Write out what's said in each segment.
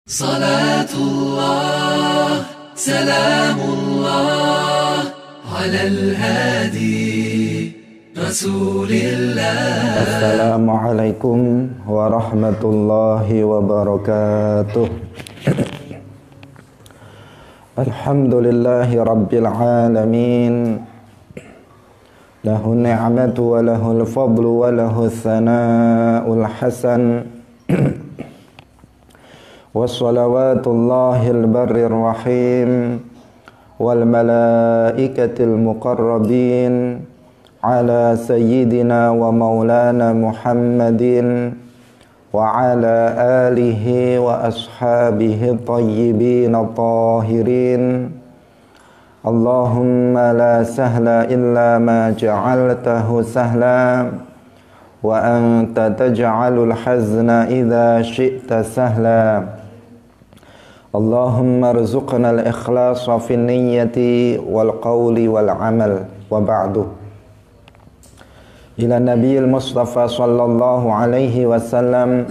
صلاة الله سلام الله على الهادي رسول الله. Assalamualaikum warahmatullahi wabarakatuh. Alhamdulillahi rabbil alamin. Lahu ni'matu wa lahul fadlu wa lahul thana'ul hasan. Wassalawatullahil barrir rahim wal malaikatil muqarrabin ala sayyidina wa maulana Muhammadin wa ala alihi wa ashabihi tayyibin tahirin. Allahumma la sahla illa ma ja'altahu sahla wa anta taj'alul hazna idza syi'ta sahla. Allahumma rzuqna al-ikhlasa fi niyyati wal qawli wal amal wa ba'du. Ila nabiyil mustafa sallallahu alaihi wasallam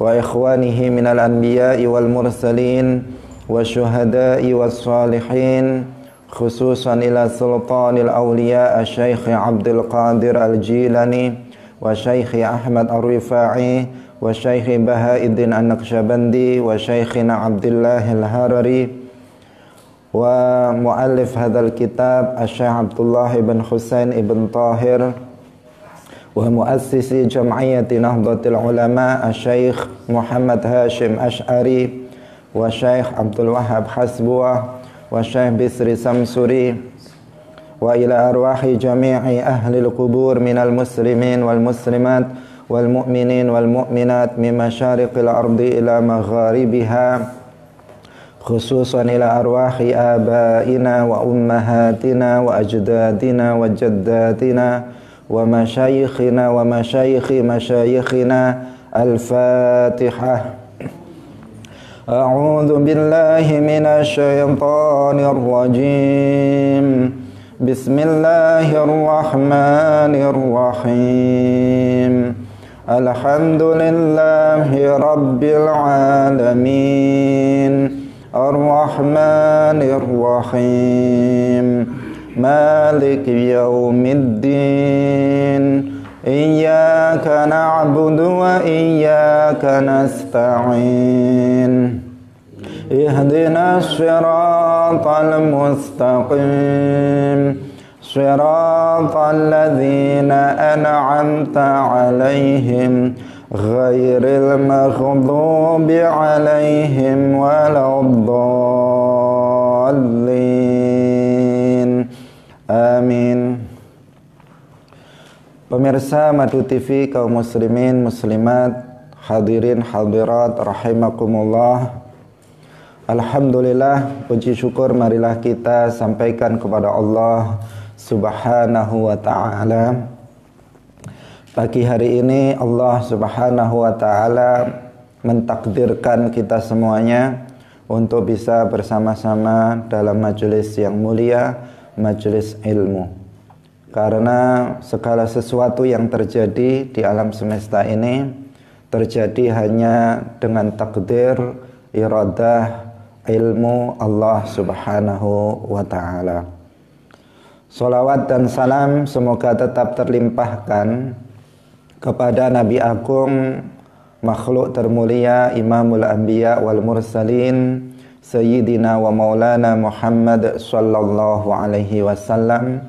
wa ikhwanihi minal anbiya'i wal mursalin wa syuhada'i was salihin, khususan ila sultanil awliya Syekh Abdul Qadir Al-Jilani wa Syekh Ahmad Ar-Rifa'i wa Syekh Bahauddin An-Naqsyabandi wa Syekhina Abdullah Al-Harari wa muallif hadzal kitab Syekh Abdullah ibn Husain ibn Tahir wa muassisi Jam'iyyati Nahdlatul Ulama Syekh Muhammad Hashim Asy'ari wa Syekh Abdul Wahhab Hasbuah wa Syekh Bisri Samsuri wa ila arwahi jami'i ahli al-qubur minal muslimin wal muslimat wal mu'minin wal mu'minat min masyariqil ardi ila magharibiha, khususan ila arwahi abaina wa ummahatina wa ajdadina wa jaddatina wa masyayikhina wa masyayikhi masyayikhina. Al-Fatihah. A'udzu billahi minasy syaithanir rajim. Bismillahirrahmanirrahim. Alhamdulillahi rabbil alamin. Ar-Rahmanir Rahim. Maliki yaumiddin. Iyyaka na'budu wa iyyaka nasta'in. Ihdinas siratal mustaqim. Siratal ladzina an'amta 'alaihim ghairil maghdubi 'alaihim waladdallin. Amin. Pemirsa Madu TV, kaum muslimin, muslimat, hadirin, hadirat, rahimakumullah. Alhamdulillah, puji syukur marilah kita sampaikan kepada Allah Subhanahu wa ta'ala. Pagi hari ini Allah Subhanahu wa ta'ala mentakdirkan kita semuanya untuk bisa bersama-sama dalam majelis yang mulia, majelis ilmu. Karena segala sesuatu yang terjadi di alam semesta ini terjadi hanya dengan takdir, iradah, ilmu Allah Subhanahu wa ta'ala. Salawat dan salam semoga tetap terlimpahkan kepada Nabi Agung, makhluk termulia, Imamul Anbiya wal Mursalin, Sayyidina wa Maulana Muhammad sallallahu alaihi wasallam,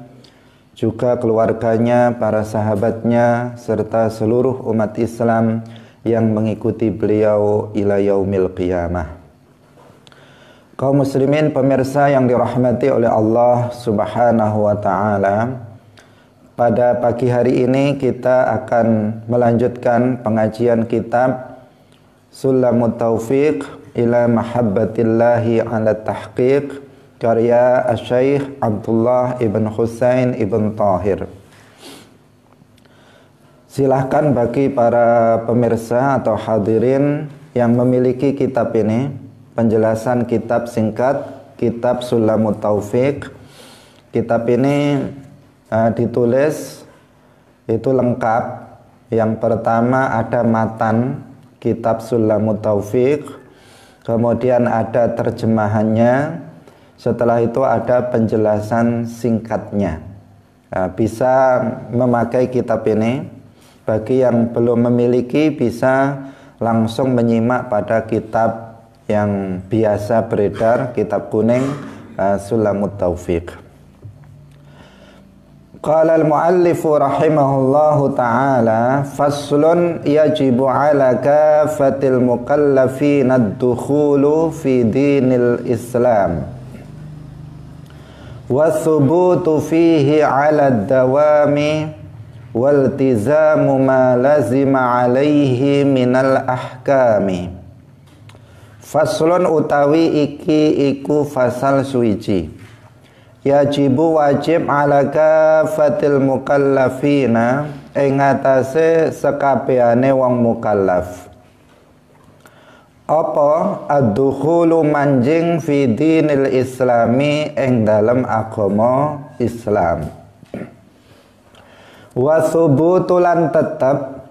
juga keluarganya, para sahabatnya, serta seluruh umat Islam yang mengikuti beliau ila yaumil qiyamah. Kaum muslimin pemirsa yang dirahmati oleh Allah Subhanahu wa ta'ala, pada pagi hari ini kita akan melanjutkan pengajian kitab Sulamut Taufiq ila Mahabbatillahi ala Tahqiq, karya Syekh Abdullah ibn Husain ibn Tahir. Silahkan bagi para pemirsa atau hadirin yang memiliki kitab ini, penjelasan kitab singkat, kitab Sulamut Taufiq. Kitab ini ditulis itu lengkap. Yang pertama ada matan kitab Sulamut Taufiq, kemudian ada terjemahannya, setelah itu ada penjelasan singkatnya. Bisa memakai kitab ini. Bagi yang belum memiliki bisa langsung menyimak pada kitab yang biasa beredar, kitab kuning, Sulamut Taufiq. Qala al-muallifu rahimahullahu ta'ala, faslun yajibu ala kafatil mukallafin ad-dukhulu fi dinil Islam wa thubutu fihi ala ad-dawami waltizamu ma lazima alaihi minal ahkami. Faslun utawi iki iku fasal suwiji. Yajibu wajib ala kafatil mukallafina ing atase sekabehane wong mukallaf. Apa ad-dukhulu manjing fi dinil islami ing dalam agama Islam. Wa thubutulan tetep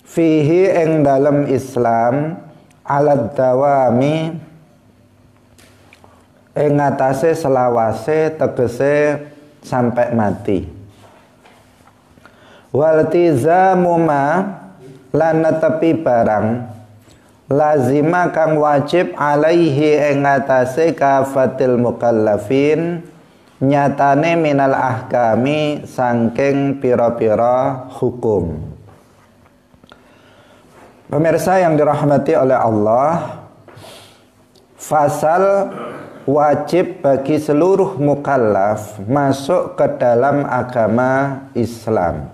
fihi ing dalam Islam alat dawami ing atase selawase tegese sampai mati. Waltizamu ma lan netepi barang lazima kang wajib alaihi ing atase kafatil mukallafin nyatane minal ahkami sangking pira-pira hukum. Pemirsa yang dirahmati oleh Allah, fasal wajib bagi seluruh mukallaf masuk ke dalam agama Islam.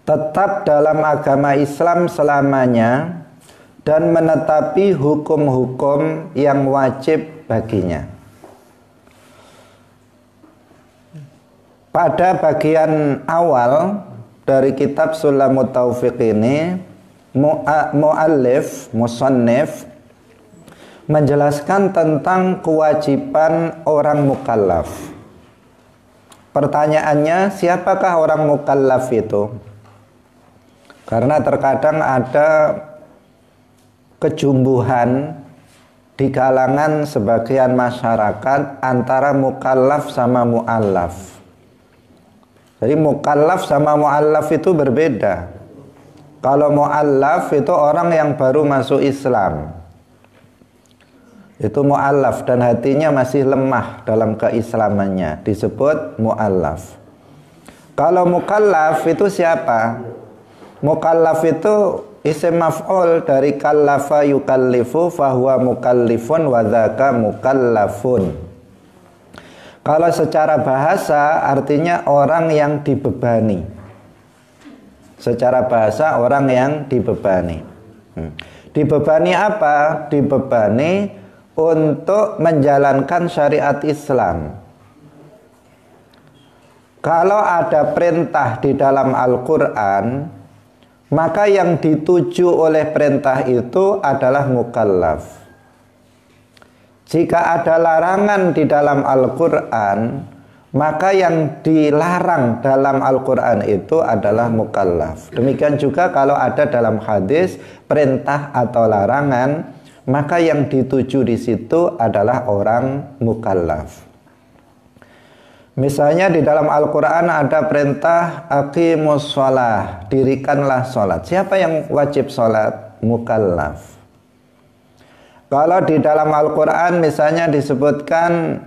Tetap dalam agama Islam selamanya dan menetapi hukum-hukum yang wajib baginya. Pada bagian awal dari kitab Sulamut Taufiq ini, musannif menjelaskan tentang kewajiban orang mukallaf. Pertanyaannya, siapakah orang mukallaf itu? Karena terkadang ada kejumbuhan di kalangan sebagian masyarakat antara mukallaf sama mu'allaf. Jadi mukallaf sama mu'allaf itu berbeda. Kalau mu'allaf itu orang yang baru masuk Islam, itu mu'allaf dan hatinya masih lemah dalam keislamannya, disebut mu'allaf. Kalau mukallaf itu siapa? Mukallaf itu isim maf'ul dari kallafa yukallifu fahuwa mukallifun wa dzaka mukallafun. Kalau secara bahasa artinya orang yang dibebani. Secara bahasa orang yang dibebani. Dibebani apa? Dibebani untuk menjalankan syariat Islam. Kalau ada perintah di dalam Al-Quran, maka yang dituju oleh perintah itu adalah mukallaf. Jika ada larangan di dalam Al-Quran, maka yang dilarang dalam Al-Quran itu adalah mukallaf. Demikian juga kalau ada dalam hadis perintah atau larangan, maka yang dituju di situ adalah orang mukallaf. Misalnya di dalam Al-Quran ada perintah aqimus shalah, dirikanlah sholat. Siapa yang wajib sholat? Mukallaf. Kalau di dalam Al-Quran misalnya disebutkan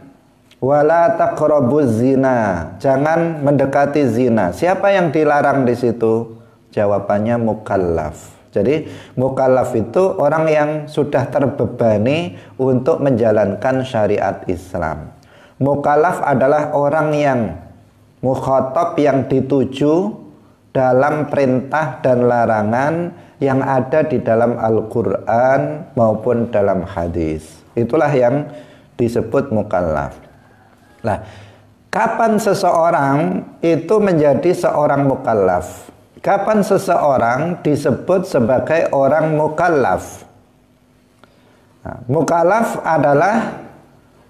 wala taqrabuz zina, jangan mendekati zina. Siapa yang dilarang di situ? Jawabannya mukallaf. Jadi mukallaf itu orang yang sudah terbebani untuk menjalankan syariat Islam. Mukallaf adalah orang yang mukhatab, yang dituju dalam perintah dan larangan yang ada di dalam Al-Quran maupun dalam hadis. Itulah yang disebut mukallaf. Nah, kapan seseorang itu menjadi seorang mukallaf? Kapan seseorang disebut sebagai orang mukallaf? Nah, mukallaf adalah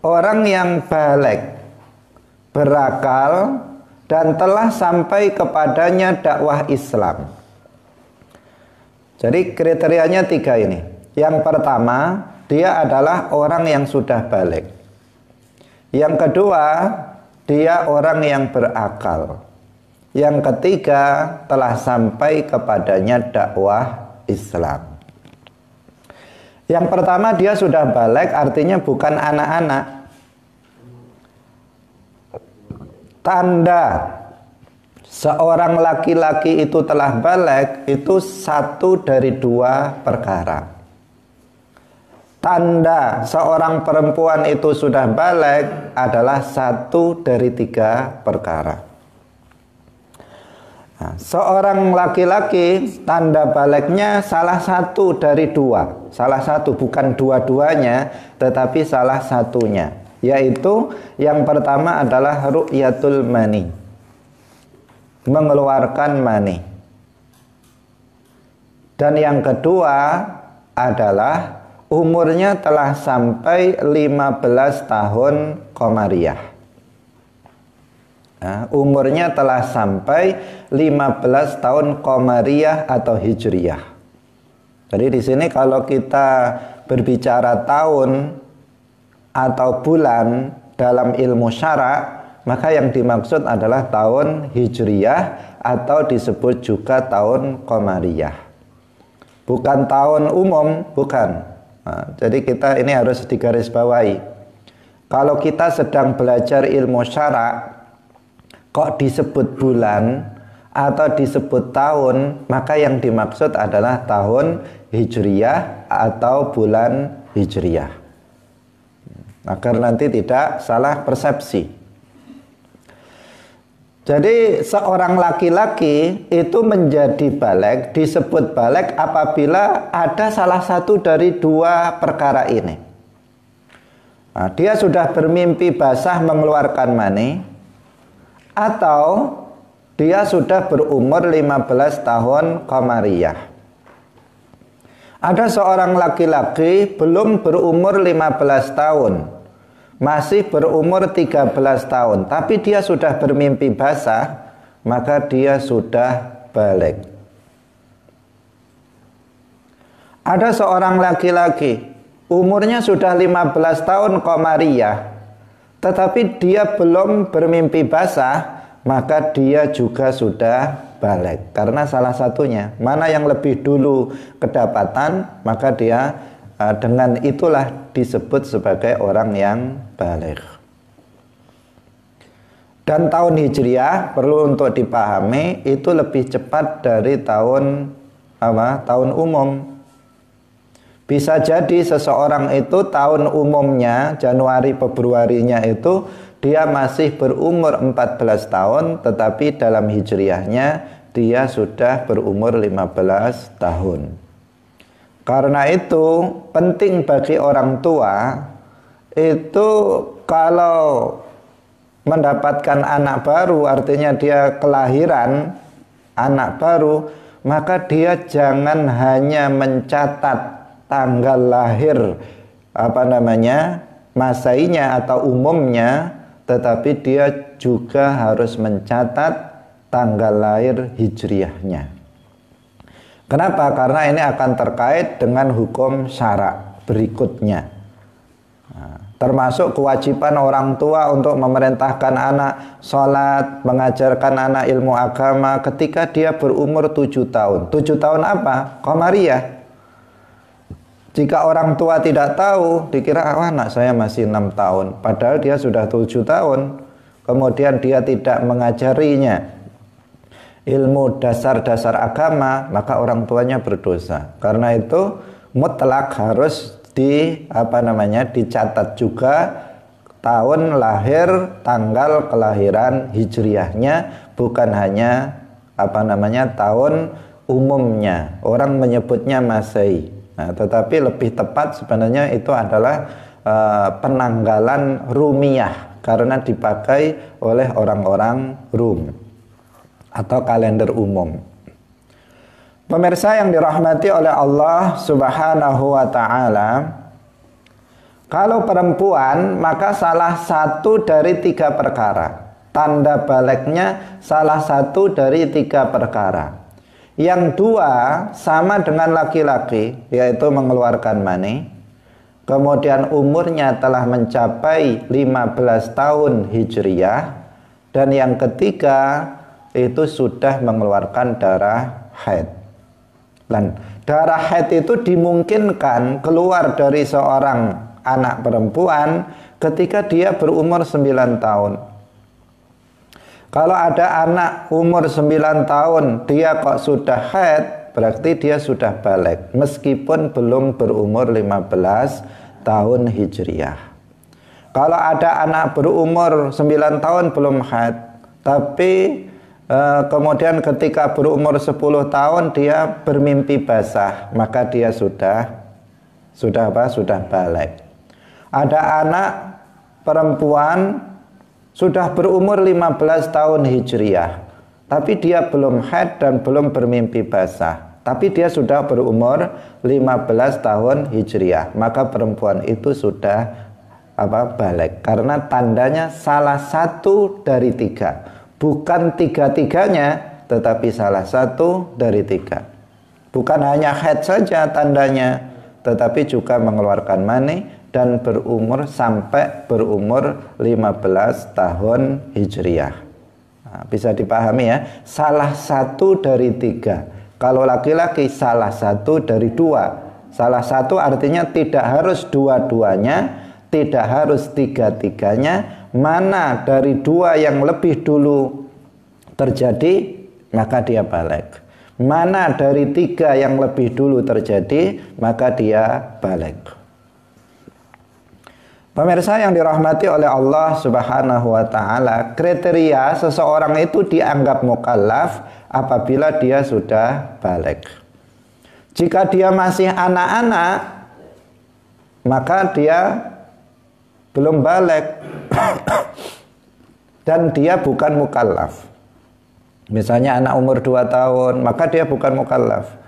orang yang baligh, berakal, dan telah sampai kepadanya dakwah Islam. Jadi kriterianya 3 ini. Yang pertama, dia adalah orang yang sudah balik. Yang kedua, dia orang yang berakal. Yang ketiga, telah sampai kepadanya dakwah Islam. Yang pertama, dia sudah balik, artinya bukan anak-anak. Tanda seorang laki-laki itu telah balik itu satu dari dua perkara. Tanda seorang perempuan itu sudah balik adalah satu dari tiga perkara. Nah, seorang laki-laki tanda baliknya salah satu dari dua. Salah satu, bukan dua-duanya, tetapi salah satunya. Yaitu yang pertama adalah ru'yatul mani, mengeluarkan mani. Dan yang kedua adalah umurnya telah sampai 15 tahun Qamariyah. Nah, umurnya telah sampai 15 tahun Qamariyah atau Hijriyah. Jadi di sini kalau kita berbicara tahun atau bulan dalam ilmu syara, maka yang dimaksud adalah tahun Hijriyah atau disebut juga tahun Qamariyah. Bukan tahun umum, bukan. Nah, jadi kita ini harus digarisbawahi. Kalau kita sedang belajar ilmu syara, kok disebut bulan atau disebut tahun, maka yang dimaksud adalah tahun Hijriyah atau bulan Hijriyah, agar nanti tidak salah persepsi. Jadi seorang laki-laki itu menjadi balik, disebut balik apabila ada salah satu dari dua perkara ini. Nah, dia sudah bermimpi basah mengeluarkan mani, atau dia sudah berumur 15 tahun Qamariyah. Ada seorang laki-laki belum berumur 15 tahun, masih berumur 13 tahun, tapi dia sudah bermimpi basah, maka dia sudah balik. Ada seorang laki-laki umurnya sudah 15 tahun Qamariyah, tetapi dia belum bermimpi basah, maka dia juga sudah balik. Karena salah satunya, mana yang lebih dulu kedapatan, maka dia dengan itulah disebut sebagai orang yang balik. Dan tahun Hijriyah perlu untuk dipahami itu lebih cepat dari tahun tahun umum. Bisa jadi seseorang itu tahun umumnya Januari Februarinya itu dia masih berumur 14 tahun, tetapi dalam hijriyahnya dia sudah berumur 15 tahun. Karena itu penting bagi orang tua itu kalau mendapatkan anak baru, artinya dia kelahiran anak baru, maka dia jangan hanya mencatat tanggal lahir Masainya atau umumnya, tetapi dia juga harus mencatat tanggal lahir hijriyahnya. Kenapa? Karena ini akan terkait dengan hukum syara berikutnya. Termasuk kewajiban orang tua untuk memerintahkan anak sholat, mengajarkan anak ilmu agama ketika dia berumur 7 tahun. 7 tahun apa? Qamariyah. Jika orang tua tidak tahu, dikira anak saya masih 6 tahun, padahal dia sudah 7 tahun. Kemudian dia tidak mengajarinya ilmu dasar-dasar agama, maka orang tuanya berdosa. Karena itu mutlak harus dicatat juga tahun lahir, tanggal kelahiran hijriyahnya, bukan hanya tahun umumnya. Orang menyebutnya Masehi. Nah, tetapi lebih tepat sebenarnya itu adalah penanggalan Rumiyah, karena dipakai oleh orang-orang Rum atau kalender umum. Pemirsa yang dirahmati oleh Allah Subhanahu wa ta'ala, kalau perempuan maka salah satu dari 3 perkara. Tanda baliknya salah satu dari 3 perkara. Yang dua sama dengan laki-laki, yaitu mengeluarkan mani. Kemudian umurnya telah mencapai 15 tahun Hijriyah. Dan yang ketiga itu sudah mengeluarkan darah haid. Dan darah haid itu dimungkinkan keluar dari seorang anak perempuan ketika dia berumur 9 tahun. Kalau ada anak umur 9 tahun dia kok sudah haid, berarti dia sudah balik meskipun belum berumur 15 tahun Hijriyah. Kalau ada anak berumur 9 tahun belum haid, tapi kemudian ketika berumur 10 tahun dia bermimpi basah, maka dia sudah balik. Ada anak perempuan sudah berumur 15 tahun Hijriyah, tapi dia belum haid dan belum bermimpi basah, tapi dia sudah berumur 15 tahun Hijriyah, maka perempuan itu sudah balik, karena tandanya salah satu dari tiga, bukan tiga-tiganya, tetapi salah satu dari tiga. Bukan hanya haid saja tandanya, tetapi juga mengeluarkan mani dan berumur sampai berumur 15 tahun Hijriyah. Nah, bisa dipahami ya, salah satu dari tiga. Kalau laki-laki salah satu dari dua. Salah satu artinya tidak harus dua-duanya, tidak harus tiga-tiganya. Mana dari dua yang lebih dulu terjadi, maka dia balik. Mana dari tiga yang lebih dulu terjadi, maka dia balik. Pemirsa yang dirahmati oleh Allah Subhanahu wa ta'ala, kriteria seseorang itu dianggap mukallaf apabila dia sudah balik. Jika dia masih anak-anak, maka dia belum balik dan dia bukan mukallaf. Misalnya anak umur 2 tahun, maka dia bukan mukallaf.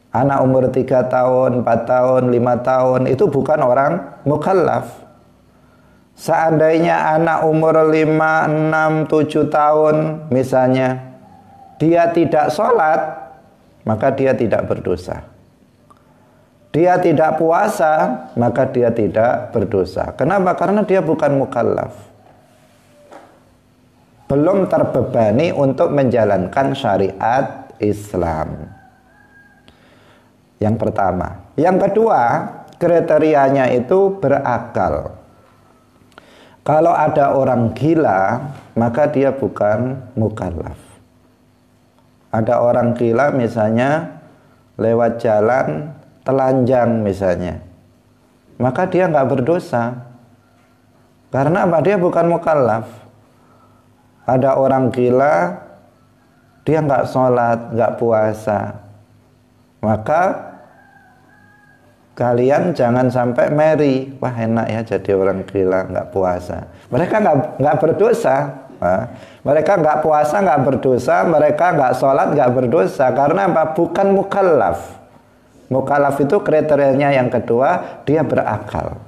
Anak umur 3 tahun, 4 tahun, 5 tahun, itu bukan orang mukallaf. Seandainya anak umur 5, 6, 7 tahun misalnya, dia tidak sholat, maka dia tidak berdosa. Dia tidak puasa, maka dia tidak berdosa. Kenapa? Karena dia bukan mukallaf, belum terbebani untuk menjalankan syariat Islam. Yang pertama. Yang kedua, kriterianya itu berakal. Kalau ada orang gila, maka dia bukan mukallaf. Ada orang gila misalnya lewat jalan telanjang misalnya, maka dia nggak berdosa. Karena apa? Dia bukan mukallaf. Ada orang gila, dia nggak sholat, nggak puasa, maka kalian jangan sampai meri. Wah, enak ya jadi orang gila nggak puasa. Mereka nggak berdosa. Mereka nggak puasa nggak berdosa. Mereka nggak sholat nggak berdosa. Karena apa? Bukan mukallaf. Mukallaf itu kriterianya yang kedua, dia berakal.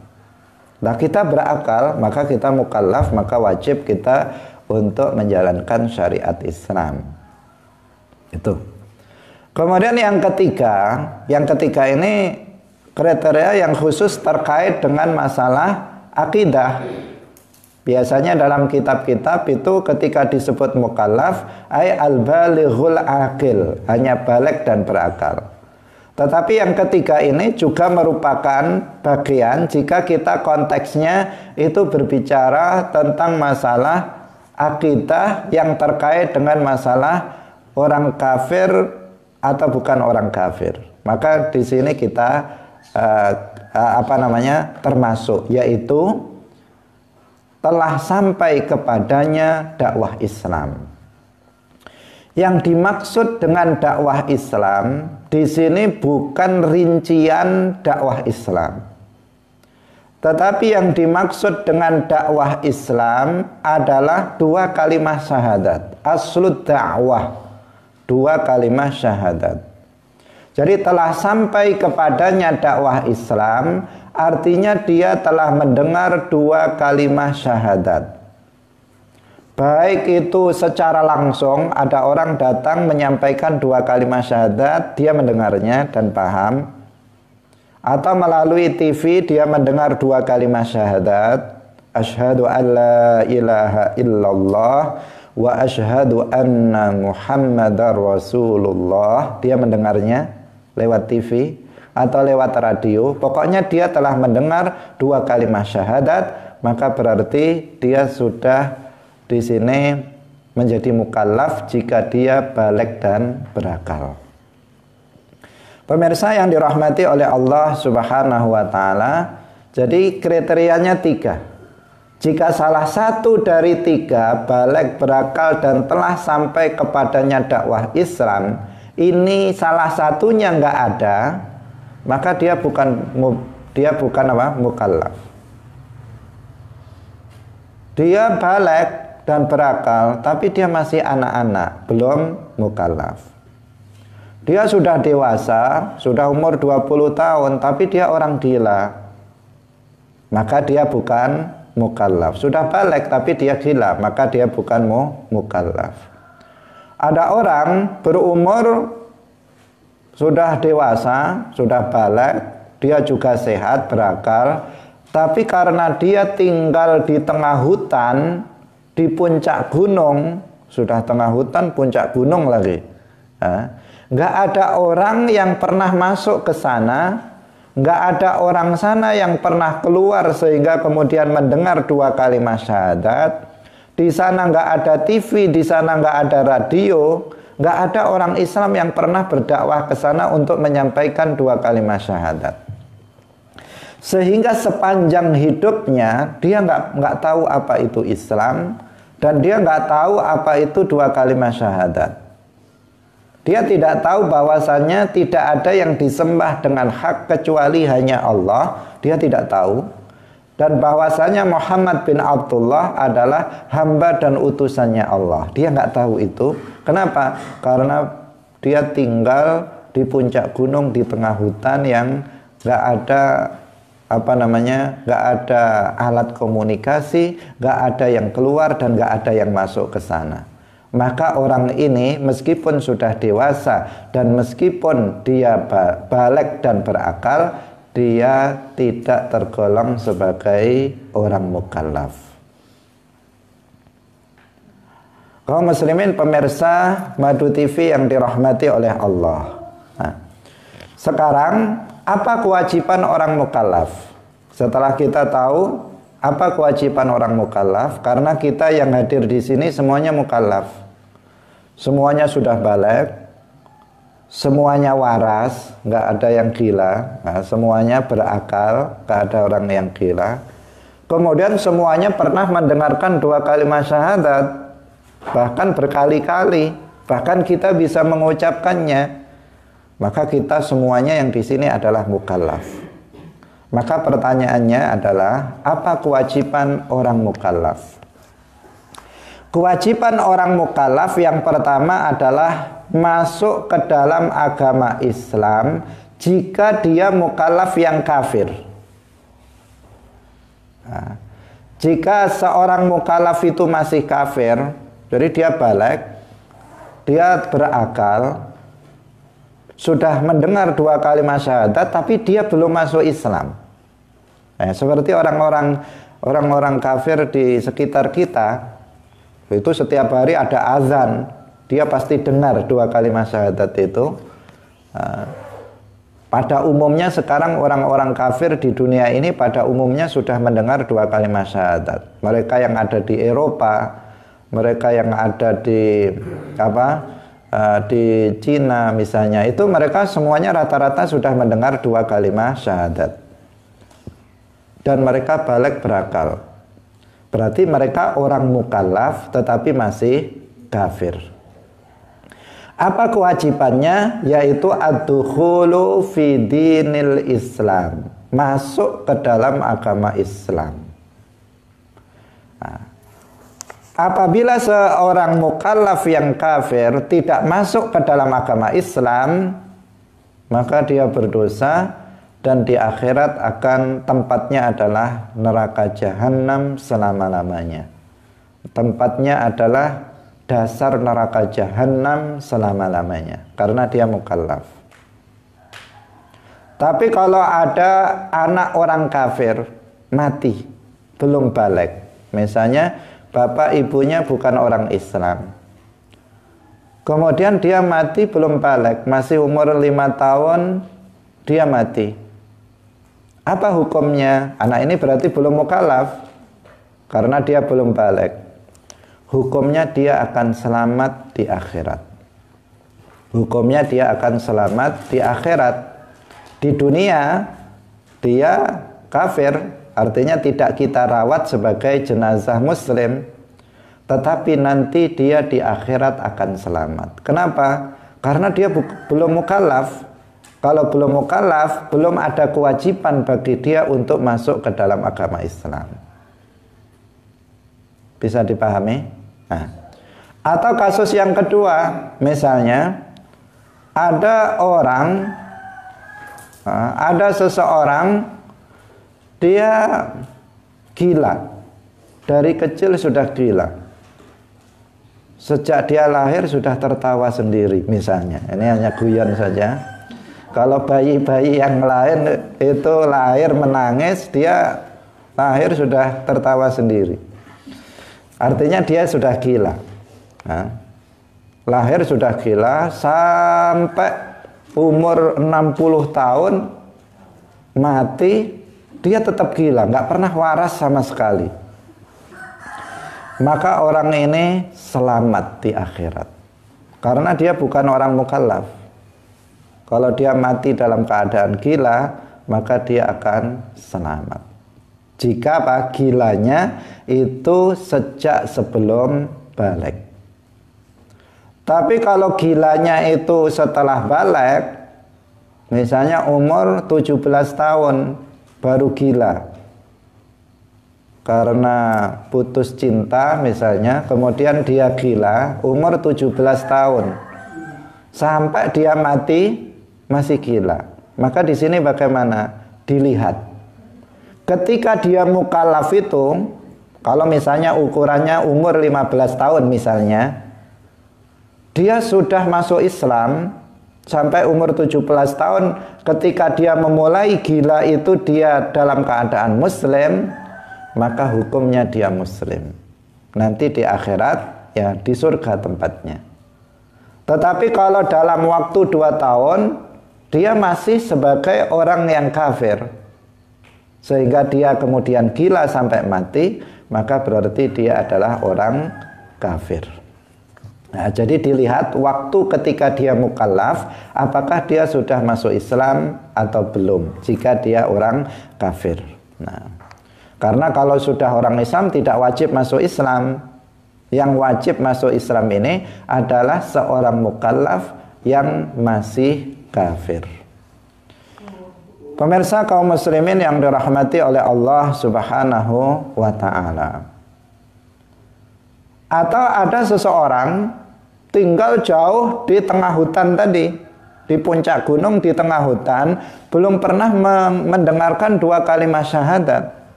Nah, kita berakal, maka kita mukallaf, maka wajib kita untuk menjalankan syariat Islam. Itu. Kemudian yang ketiga ini kriteria yang khusus terkait dengan masalah akidah. Biasanya dalam kitab-kitab itu ketika disebut mukallaf, ay al-balighul aqil, hanya balik dan berakal. Tetapi yang ketiga ini juga merupakan bagian jika kita konteksnya itu berbicara tentang masalah akidah yang terkait dengan masalah orang kafir atau bukan orang kafir. Maka di sini kita termasuk, yaitu telah sampai kepadanya dakwah Islam. Yang dimaksud dengan dakwah Islam di sini bukan rincian dakwah Islam, tetapi yang dimaksud dengan dakwah Islam adalah 2 kalimat syahadat, aslud dakwah, 2 kalimat syahadat. Jadi telah sampai kepadanya dakwah Islam, artinya dia telah mendengar 2 kalimat syahadat. Baik itu secara langsung, ada orang datang menyampaikan 2 kalimat syahadat, dia mendengarnya dan paham. Atau melalui TV dia mendengar 2 kalimat syahadat, asyhadu an la ilaha illallah wa asyhadu anna muhammadar rasulullah. Dia mendengarnya lewat TV atau lewat radio. Pokoknya dia telah mendengar 2 kalimat syahadat, maka berarti dia sudah di sini menjadi mukallaf jika dia baligh dan berakal. Pemirsa yang dirahmati oleh Allah Subhanahu wa taala, jadi kriterianya 3. Jika salah satu dari 3 baligh, berakal dan telah sampai kepadanya dakwah Islam, ini salah satunya nggak ada, maka dia bukan mukallaf. Dia baligh dan berakal, tapi dia masih anak-anak, belum mukallaf. Dia sudah dewasa, sudah umur 20 tahun, tapi dia orang gila, maka dia bukan mukallaf. Sudah baligh tapi dia gila, maka dia bukan mukallaf. Ada orang berumur sudah dewasa, sudah baligh, dia juga sehat, berakal, tapi karena dia tinggal di tengah hutan, di puncak gunung, sudah tengah hutan, puncak gunung lagi, nggak ada orang yang pernah masuk ke sana, nggak ada orang sana yang pernah keluar sehingga kemudian mendengar 2 kalimat syahadat. Di sana nggak ada TV, di sana nggak ada radio, nggak ada orang Islam yang pernah berdakwah ke sana untuk menyampaikan 2 kalimat syahadat. Sehingga sepanjang hidupnya dia nggak tahu apa itu Islam, dan dia nggak tahu apa itu 2 kalimat syahadat. Dia tidak tahu bahwasannya tidak ada yang disembah dengan hak kecuali hanya Allah. Dia tidak tahu. Dan bahwasanya Muhammad bin Abdullah adalah hamba dan utusannya Allah. Dia nggak tahu itu. Kenapa? Karena dia tinggal di puncak gunung di tengah hutan yang nggak ada nggak ada alat komunikasi, nggak ada yang keluar dan nggak ada yang masuk ke sana. Maka orang ini meskipun sudah dewasa dan meskipun dia baligh dan berakal, dia tidak tergolong sebagai orang mukallaf. Kaum muslimin pemirsa Madu TV yang dirahmati oleh Allah. Nah, sekarang apa kewajiban orang mukallaf? Setelah kita tahu apa kewajiban orang mukallaf, karena kita yang hadir di sini semuanya mukallaf. Semuanya sudah baligh, semuanya waras, nggak ada yang gila, semuanya berakal, nggak ada orang yang gila. Kemudian semuanya pernah mendengarkan 2 kalimat syahadat, bahkan berkali-kali, bahkan kita bisa mengucapkannya. Maka kita semuanya yang di sini adalah mukallaf. Maka pertanyaannya adalah, apa kewajiban orang mukallaf? Kewajiban orang mukallaf yang pertama adalah masuk ke dalam agama Islam jika dia mukallaf yang kafir. Nah, jika seorang mukallaf itu masih kafir, jadi dia baligh, dia berakal, sudah mendengar 2 kalimat syahadat, tapi dia belum masuk Islam. Nah, seperti orang-orang kafir di sekitar kita, itu setiap hari ada azan, dia pasti dengar 2 kalimat syahadat itu. Pada umumnya sekarang orang-orang kafir di dunia ini pada umumnya sudah mendengar 2 kalimat syahadat. Mereka yang ada di Eropa, mereka yang ada di di Cina misalnya, itu mereka semuanya rata-rata sudah mendengar 2 kalimat syahadat. Dan mereka baligh berakal. Berarti mereka orang mukallaf tetapi masih kafir. Apa kewajibannya? Yaitu ad-dukhulu fi dinil Islam, masuk ke dalam agama Islam. Nah, apabila seorang mukallaf yang kafir tidak masuk ke dalam agama Islam, maka dia berdosa dan di akhirat akan tempatnya adalah neraka jahanam selama-lamanya. tempatnya adalah dasar neraka jahanam selama-lamanya karena dia mukallaf. Tapi kalau ada anak orang kafir mati belum balik, misalnya bapak ibunya bukan orang Islam, kemudian dia mati belum balik, masih umur 5 tahun dia mati, apa hukumnya? Anak ini berarti belum mukallaf karena dia belum balik. Hukumnya dia akan selamat di akhirat. Hukumnya dia akan selamat di akhirat. Di dunia dia kafir, artinya tidak kita rawat sebagai jenazah muslim, tetapi nanti dia di akhirat akan selamat. Kenapa? Karena dia belum mukallaf. Kalau belum mukallaf, belum ada kewajiban bagi dia untuk masuk ke dalam agama Islam. Bisa dipahami? Nah, atau kasus yang kedua, misalnya ada seseorang dia gila, dari kecil sudah gila, sejak dia lahir sudah tertawa sendiri misalnya. Ini hanya guyon saja. Kalau bayi-bayi yang lain itu lahir menangis, dia lahir sudah tertawa sendiri, artinya dia sudah gila. Nah, lahir sudah gila sampai umur 60 tahun mati, dia tetap gila, nggak pernah waras sama sekali. Maka orang ini selamat di akhirat karena dia bukan orang mukallaf. Kalau dia mati dalam keadaan gila, maka dia akan selamat. Jika apa? Gilanya itu sejak sebelum balik. Tapi kalau gilanya itu setelah balik, misalnya umur 17 tahun baru gila karena putus cinta misalnya, kemudian dia gila umur 17 tahun sampai dia mati masih gila. Maka di sini bagaimana? Dilihat. Ketika dia mukallaf itu, kalau misalnya ukurannya umur 15 tahun misalnya, dia sudah masuk Islam sampai umur 17 tahun, ketika dia memulai gila itu dia dalam keadaan muslim, maka hukumnya dia muslim. Nanti di akhirat ya di surga tempatnya. Tetapi kalau dalam waktu 2 tahun dia masih sebagai orang yang kafir, sehingga dia kemudian gila sampai mati, maka berarti dia adalah orang kafir. Nah, jadi dilihat waktu ketika dia mukallaf, apakah dia sudah masuk Islam atau belum, jika dia orang kafir. Nah, karena kalau sudah orang Islam tidak wajib masuk Islam. Yang wajib masuk Islam ini adalah seorang mukallaf yang masih kafir. Pemirsa kaum muslimin yang dirahmati oleh Allah Subhanahu wa ta'ala. Atau ada seseorang tinggal jauh di tengah hutan tadi, di puncak gunung di tengah hutan, belum pernah mendengarkan 2 kalimat syahadat.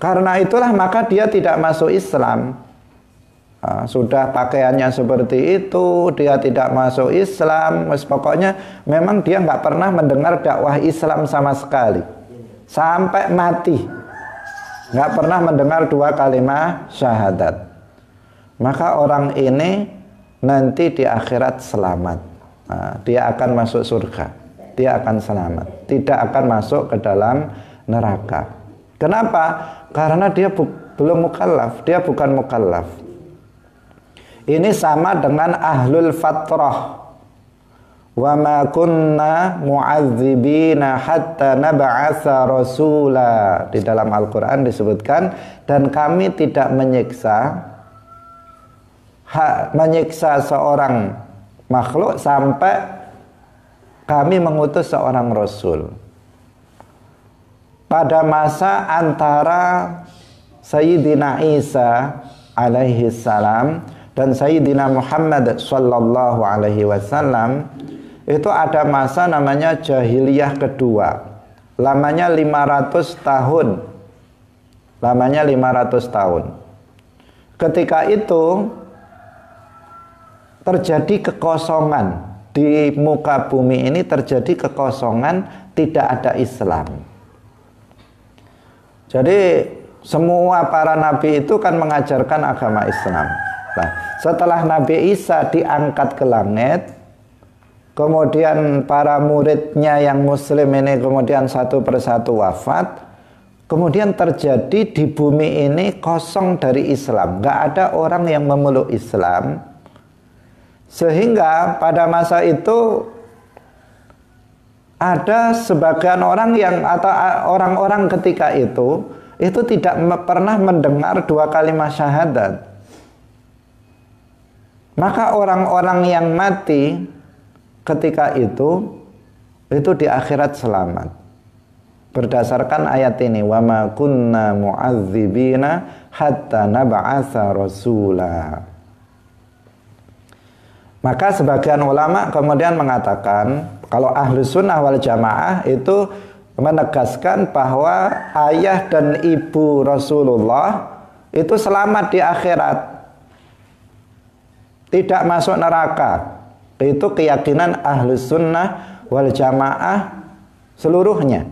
Karena itulah maka dia tidak masuk Islam. Sudah pakaiannya seperti itu, dia tidak masuk Islam. Pokoknya memang dia nggak pernah mendengar dakwah Islam sama sekali sampai mati, nggak pernah mendengar 2 kalimat syahadat. Maka orang ini nanti di akhirat selamat. Dia akan masuk surga, dia akan selamat, tidak akan masuk ke dalam neraka. Kenapa? Karena dia belum mukallaf, dia bukan mukallaf. Ini sama dengan ahlul fatrah. Wa ma kunna mu'adzibina hatta nab'atsa rasula. Di dalam Al-Qur'an disebutkan, dan kami tidak menyiksa seorang makhluk sampai kami mengutus seorang rasul. Pada masa antara Sayyidina Isa alaihi salam dan Sayyidina Muhammad sallallahu alaihi wasallam, itu ada masa namanya jahiliyah kedua. Lamanya 500 tahun. Lamanya 500 tahun. ketika itu terjadi kekosongan di muka bumi ini, terjadi kekosongan, tidak ada Islam. Jadi semua para nabi itu kan mengajarkan agama Islam. Nah, setelah Nabi Isa diangkat ke langit, kemudian para muridnya yang muslim ini kemudian satu persatu wafat, kemudian terjadi di bumi ini kosong dari Islam, nggak ada orang yang memeluk Islam. Sehingga pada masa itu ada sebagian orang yang, atau orang-orang ketika itu tidak pernah mendengar 2 kalimat syahadat. Maka orang-orang yang mati ketika itu di akhirat selamat. Berdasarkan ayat ini, wa ma kunna mu'adzibina hatta nab'atsa rasula. Maka sebagian ulama kemudian mengatakan, kalau Ahlus Sunnah wal Jamaah itu menegaskan bahwa ayah dan ibu Rasulullah itu selamat di akhirat, tidak masuk neraka. Itu keyakinan Ahlus Sunnah wal Jamaah seluruhnya.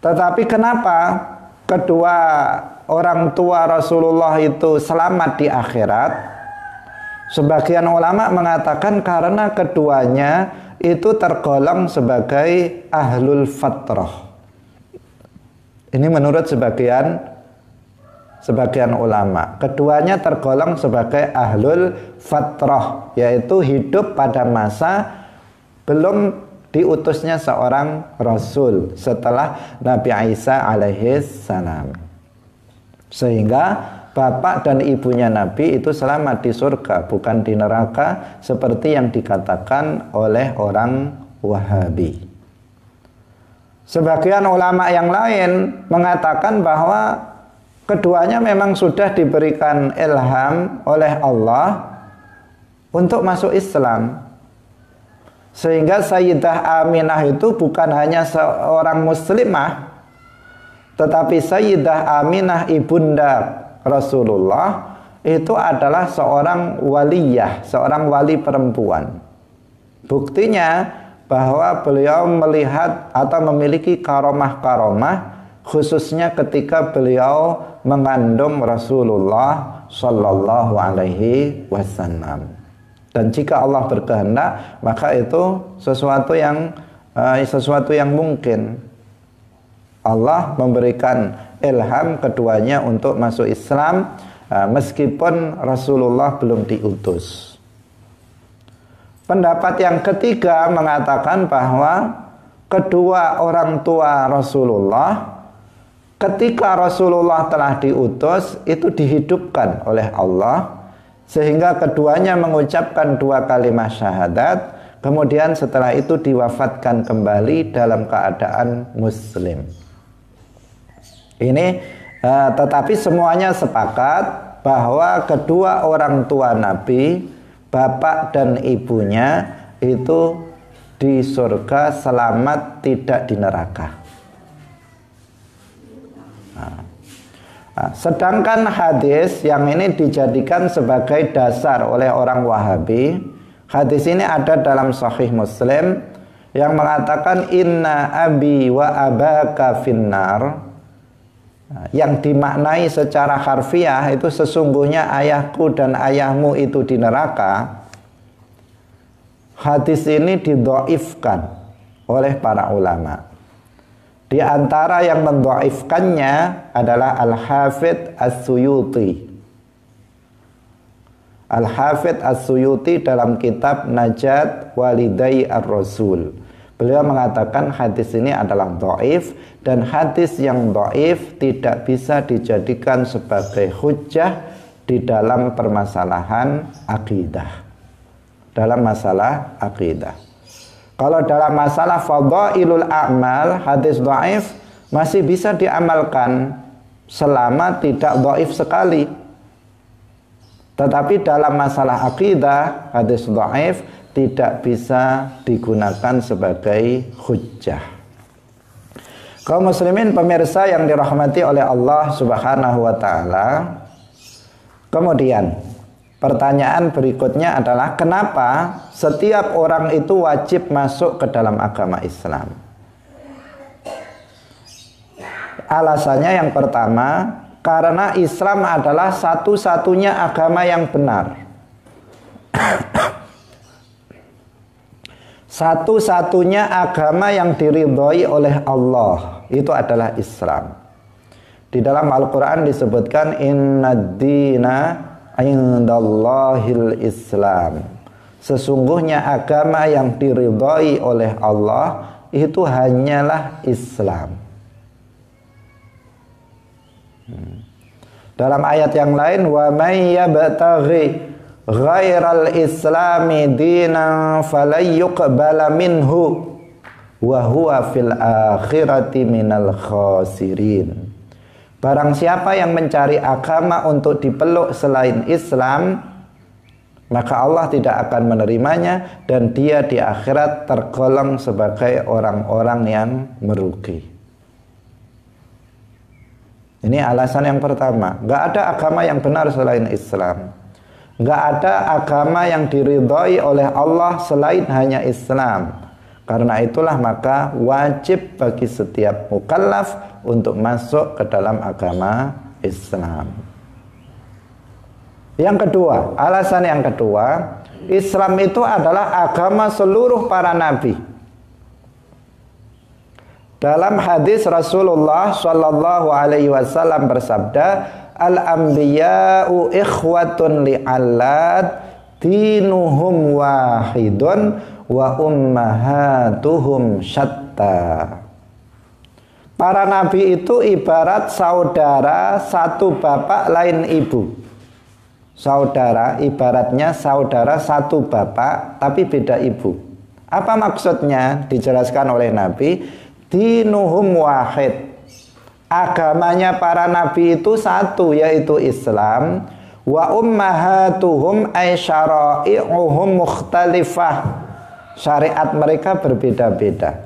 Tetapi kenapa kedua orang tua Rasulullah itu selamat di akhirat? Sebagian ulama mengatakan karena keduanya itu tergolong sebagai ahlul fatrah. Ini menurut sebagian ulama. Keduanya tergolong sebagai ahlul fatrah, yaitu hidup pada masa belum diutusnya seorang rasul setelah Nabi Isa alaihi salam. Sehingga bapak dan ibunya Nabi itu selamat di surga, bukan di neraka seperti yang dikatakan oleh orang Wahabi. Sebagian ulama yang lain mengatakan bahwa keduanya memang sudah diberikan ilham oleh Allah untuk masuk Islam. Sehingga Sayyidah Aminah itu bukan hanya seorang muslimah, tetapi Sayyidah Aminah ibunda Rasulullah itu adalah seorang waliyah, seorang wali perempuan. Buktinya bahwa beliau melihat atau memiliki karomah-karomah, khususnya ketika beliau mengandung Rasulullah Sallallahu Alaihi Wasallam. Dan jika Allah berkehendak, maka itu sesuatu yang mungkin. Allah memberikan ilham keduanya untuk masuk Islam meskipun Rasulullah belum diutus. Pendapat yang ketiga mengatakan bahwa kedua orang tua Rasulullah ketika Rasulullah telah diutus itu dihidupkan oleh Allah, sehingga keduanya mengucapkan 2 kalimat syahadat, kemudian setelah itu diwafatkan kembali dalam keadaan muslim. Ini tetapi semuanya sepakat bahwa kedua orang tua Nabi, bapak dan ibunya itu di surga selamat, tidak di neraka. Sedangkan hadis yang ini dijadikan sebagai dasar oleh orang Wahabi, hadis ini ada dalam Sahih Muslim yang mengatakan inna abi wa abaka finnar, yang dimaknai secara harfiah itu sesungguhnya ayahku dan ayahmu itu di neraka. Hadis ini didhaifkan oleh para ulama. Di antara yang mendhaifkannya adalah Al-Hafidz As-Suyuti. Al-Hafidz As-Suyuti dalam kitab Najat Walidai Ar-Rasul, beliau mengatakan hadis ini adalah dhaif, dan hadis yang dhaif tidak bisa dijadikan sebagai hujjah di dalam permasalahan akidah. Dalam masalah akidah. Kalau dalam masalah fadhailul a'mal, hadis dhaif masih bisa diamalkan selama tidak dhaif sekali. Tetapi dalam masalah akidah, hadis dhaif tidak bisa digunakan sebagai hujjah. Kaum muslimin pemirsa yang dirahmati oleh Allah Subhanahu wa taala. Kemudian pertanyaan berikutnya adalah kenapa setiap orang itu wajib masuk ke dalam agama Islam? Alasannya yang pertama, karena Islam adalah satu-satunya agama yang benar. Satu-satunya agama yang diridhoi oleh Allah itu adalah Islam. Di dalam Al-Quran disebutkan innad-dina indallahil Islam. Sesungguhnya agama yang diridhoi oleh Allah itu hanyalah Islam. Dalam ayat yang lain, wa may yabtaghi ghairal islami dinan falayyuqbala minhu wa huwa fil akhirati minal khasirin. Barang siapa yang mencari agama untuk dipeluk selain Islam, maka Allah tidak akan menerimanya dan dia di akhirat tergolong sebagai orang-orang yang merugi. Ini alasan yang pertama. Gak ada agama yang benar selain Islam. Gak ada agama yang diridhoi oleh Allah selain hanya Islam. Karena itulah maka wajib bagi setiap mukallaf untuk masuk ke dalam agama Islam. Yang kedua, alasan yang kedua, Islam itu adalah agama seluruh para nabi. Dalam hadis Rasulullah Shallallahu Alaihi Wasallam bersabda, al-anbiya'u ikhwatun li'allad dinuhum wahidun wa ummahatuhum syatta. Para nabi itu ibarat saudara satu bapak lain ibu. Saudara ibaratnya saudara satu bapak tapi beda ibu. Apa maksudnya? Dijelaskan oleh Nabi, dinuhum wahid. Agamanya para nabi itu satu, yaitu Islam. Wa ummahatuhum ay syara'i'uhum mukhtalifah. Syariat mereka berbeda-beda.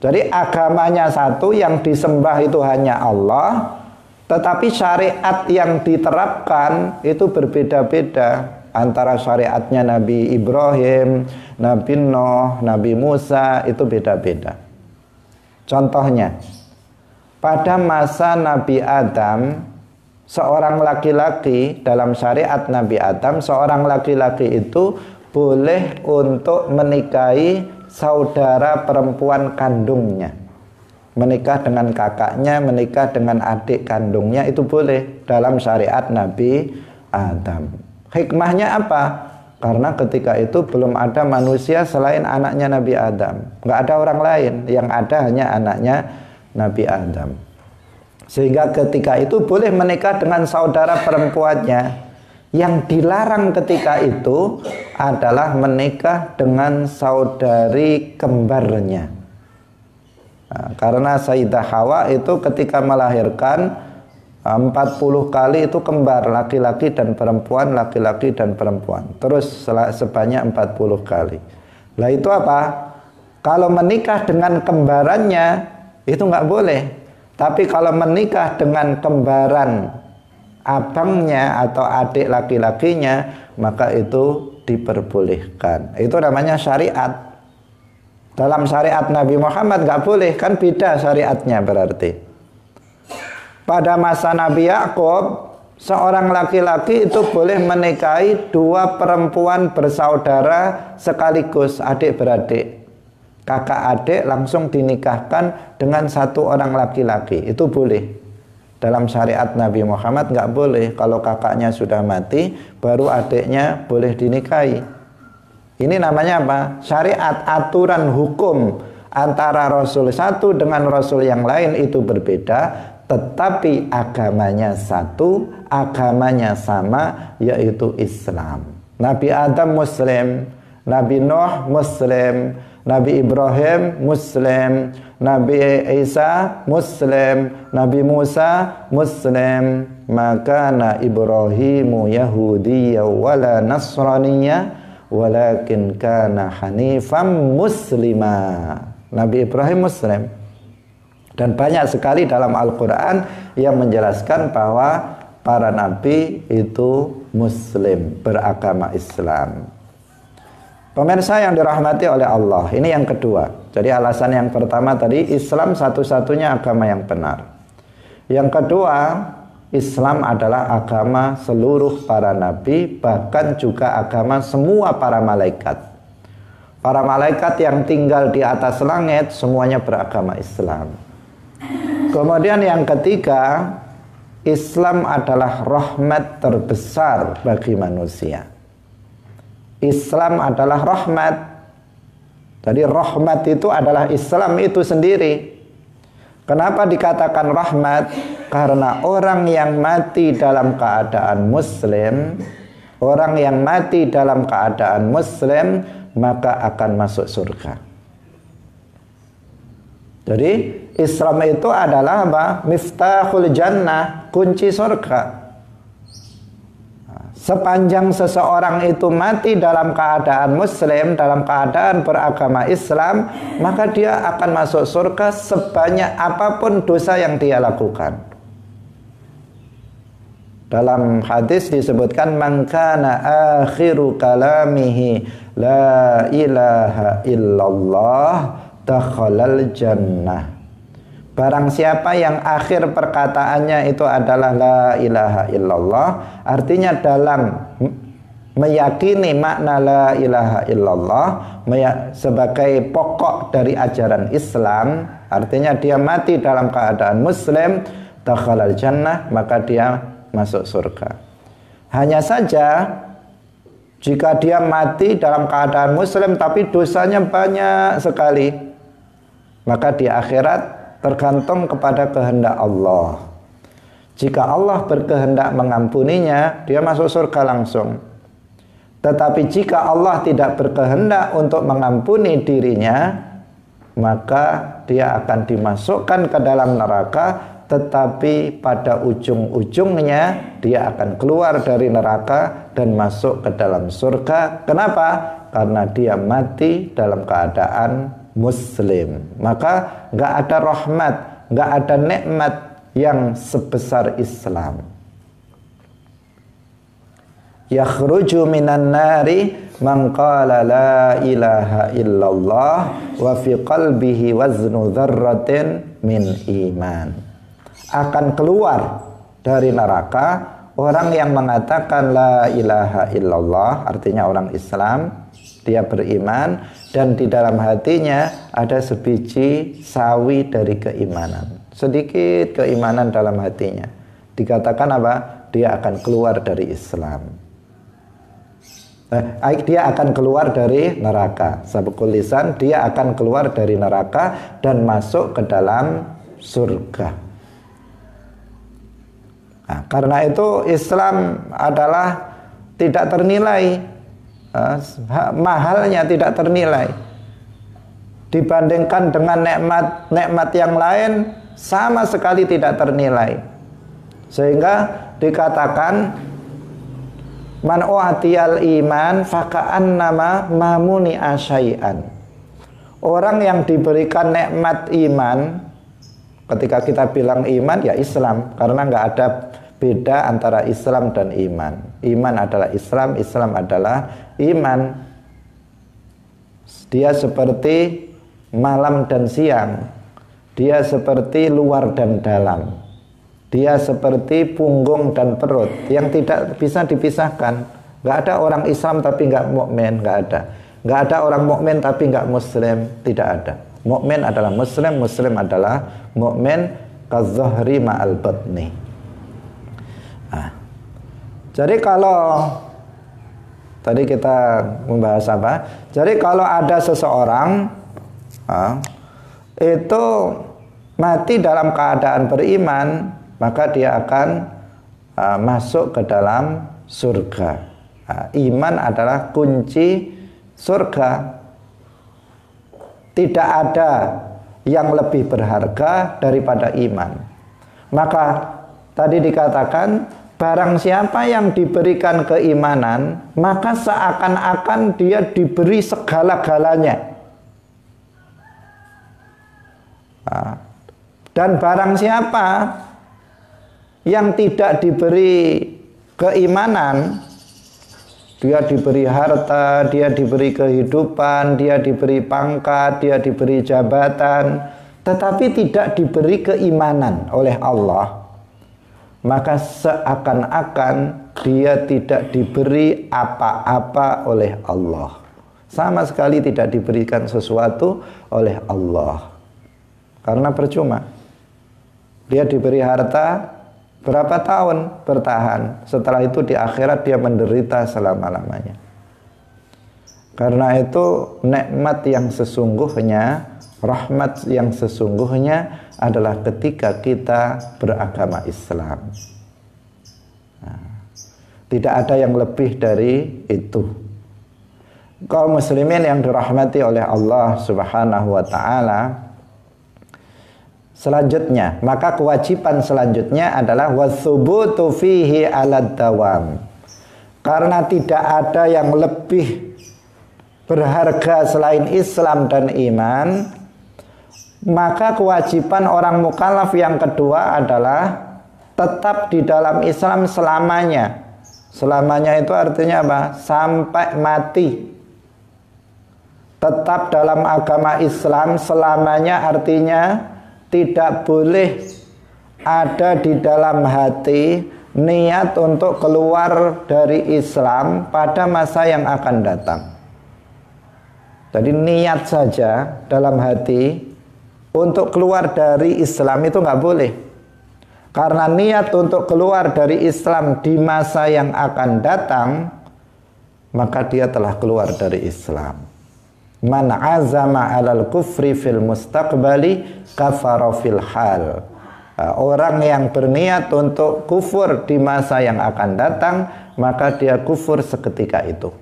Jadi agamanya satu, yang disembah itu hanya Allah, tetapi syariat yang diterapkan itu berbeda-beda. Antara syariatnya Nabi Ibrahim, Nabi Nuh, Nabi Musa itu beda-beda. Contohnya, pada masa Nabi Adam, seorang laki-laki dalam syariat Nabi Adam, seorang laki-laki itu boleh untuk menikahi saudara perempuan kandungnya. Menikah dengan kakaknya, menikah dengan adik kandungnya, itu boleh dalam syariat Nabi Adam. Hikmahnya apa? Karena ketika itu belum ada manusia selain anaknya Nabi Adam. Nggak ada orang lain, yang ada hanya anaknya Nabi Adam. Sehingga ketika itu boleh menikah dengan saudara perempuannya. Yang dilarang ketika itu adalah menikah dengan saudari kembarnya. Nah, karena Sayyidah Hawa itu ketika melahirkan 40 kali itu kembar, laki-laki dan perempuan, laki-laki dan perempuan. Terus sebanyak 40 kali. Lah itu apa? Kalau menikah dengan kembarannya itu nggak boleh. Tapi kalau menikah dengan kembaran abangnya atau adik laki-lakinya, maka itu diperbolehkan. Itu namanya syariat. Dalam syariat Nabi Muhammad nggak boleh, kan beda syariatnya berarti. Pada masa Nabi Yakub, seorang laki-laki itu boleh menikahi dua perempuan bersaudara sekaligus, adik-beradik. Kakak adik langsung dinikahkan dengan satu orang laki-laki, itu boleh. Dalam syariat Nabi Muhammad nggak boleh. Kalau kakaknya sudah mati, baru adiknya boleh dinikahi. Ini namanya apa? Syariat, aturan hukum antara Rasul satu dengan Rasul yang lain itu berbeda. Tetapi agamanya satu, agamanya sama, yaitu Islam. Nabi Adam Muslim, Nabi Nuh Muslim, Nabi Ibrahim Muslim, Nabi Isa Muslim, Nabi Musa Muslim. Maka Ibrahimu Yahudiyya wala Nasraniyya walakin kana hanifan muslima. Nabi Ibrahim Muslim. Dan banyak sekali dalam Al-Quran yang menjelaskan bahwa para nabi itu Muslim, beragama Islam. Pemirsa yang dirahmati oleh Allah, ini yang kedua. Jadi alasan yang pertama tadi, Islam satu-satunya agama yang benar. Yang kedua, Islam adalah agama seluruh para nabi, bahkan juga agama semua para malaikat. Para malaikat yang tinggal di atas langit semuanya beragama Islam. Kemudian yang ketiga, Islam adalah rahmat terbesar bagi manusia. Islam adalah rahmat. Jadi rahmat itu adalah Islam itu sendiri. Kenapa dikatakan rahmat? Karena orang yang mati dalam keadaan muslim, orang yang mati dalam keadaan muslim, maka akan masuk surga. Jadi Islam itu adalah apa? Miftahul jannah, kunci surga. Sepanjang seseorang itu mati dalam keadaan muslim, dalam keadaan beragama Islam, maka dia akan masuk surga sebanyak apapun dosa yang dia lakukan. Dalam hadis disebutkan, man kana akhiru kalamihi la ilaha illallah dakhalal jannah. Barang siapa yang akhir perkataannya itu adalah la ilaha illallah, artinya dalam meyakini makna la ilaha illallah sebagai pokok dari ajaran Islam, artinya dia mati dalam keadaan muslim, dakhalal jannah, maka dia masuk surga. Hanya saja jika dia mati dalam keadaan muslim tapi dosanya banyak sekali, maka di akhirat tergantung kepada kehendak Allah. Jika Allah berkehendak mengampuninya, dia masuk surga langsung. Tetapi jika Allah tidak berkehendak untuk mengampuni dirinya, maka dia akan dimasukkan ke dalam neraka, tetapi pada ujung-ujungnya dia akan keluar dari neraka dan masuk ke dalam surga. Kenapa? Karena dia mati dalam keadaan muslim. Maka nggak ada rahmat, nggak ada nikmat yang sebesar Islam. Yakhruju minan nari man qala la ilaha illallah wa fi qalbihi waznu dzarratin min iman. Akan keluar dari neraka orang yang mengatakan la ilaha illallah, artinya orang Islam, dia beriman, dan di dalam hatinya ada sebiji sawi dari keimanan, sedikit keimanan dalam hatinya. Dikatakan apa? Dia akan keluar dari Islam. Dia akan keluar dari neraka. Sabqul lisan, dia akan keluar dari neraka dan masuk ke dalam surga. Nah, karena itu Islam adalah tidak ternilai, mahalnya tidak ternilai dibandingkan dengan nikmat yang lain, sama sekali tidak ternilai. Sehingga dikatakan man u'tiyal iman faka'annama mamuni asyai'an. Orang yang diberikan nikmat iman, ketika kita bilang iman ya Islam, karena nggak ada beda antara Islam dan iman. Iman adalah Islam, Islam adalah iman. Dia seperti malam dan siang, dia seperti luar dan dalam, dia seperti punggung dan perut yang tidak bisa dipisahkan. Nggak ada orang Islam tapi nggak mukmin, nggak ada. Nggak ada orang mukmin tapi nggak Muslim, tidak ada. Mukmin adalah Muslim, Muslim adalah mukmin, kadzahri ma'al batni. Nah, jadi kalau tadi kita membahas apa? Jadi kalau ada seseorang itu mati dalam keadaan beriman, maka dia akan masuk ke dalam surga. Iman adalah kunci surga. Tidak ada yang lebih berharga daripada iman. Maka tadi dikatakan, barang siapa yang diberikan keimanan, maka seakan-akan dia diberi segala-galanya. Dan barang siapa yang tidak diberi keimanan, dia diberi harta, dia diberi kehidupan, dia diberi pangkat, dia diberi jabatan, tetapi tidak diberi keimanan oleh Allah, maka seakan-akan dia tidak diberi apa-apa oleh Allah. Sama sekali tidak diberikan sesuatu oleh Allah. Karena percuma. Dia diberi harta berapa tahun bertahan, setelah itu di akhirat dia menderita selama-lamanya. Karena itu nikmat yang sesungguhnya, rahmat yang sesungguhnya adalah ketika kita beragama Islam. Tidak ada yang lebih dari itu. Kaum muslimin yang dirahmati oleh Allah Subhanahu wa taala, selanjutnya, maka kewajiban selanjutnya adalah watsubutu fihi 'alad dawam. Karena tidak ada yang lebih berharga selain Islam dan iman, maka kewajiban orang mukallaf yang kedua adalah tetap di dalam Islam selamanya. Selamanya itu artinya apa? Sampai mati. Tetap dalam agama Islam selamanya artinya tidak boleh ada di dalam hati niat untuk keluar dari Islam pada masa yang akan datang. Jadi niat saja dalam hati untuk keluar dari Islam itu nggak boleh. Karena niat untuk keluar dari Islam di masa yang akan datang, maka dia telah keluar dari Islam. Man azama 'alal kufri fil mustaqbali kafara fil hal. Orang yang berniat untuk kufur di masa yang akan datang, maka dia kufur seketika itu.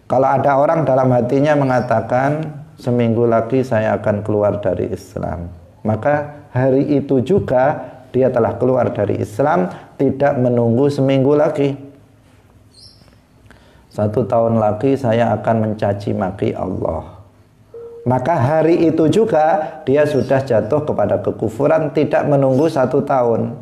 Kalau ada orang dalam hatinya mengatakan seminggu lagi saya akan keluar dari Islam, maka hari itu juga dia telah keluar dari Islam, tidak menunggu seminggu lagi. 1 tahun lagi saya akan mencaci maki Allah, maka hari itu juga dia sudah jatuh kepada kekufuran, tidak menunggu 1 tahun.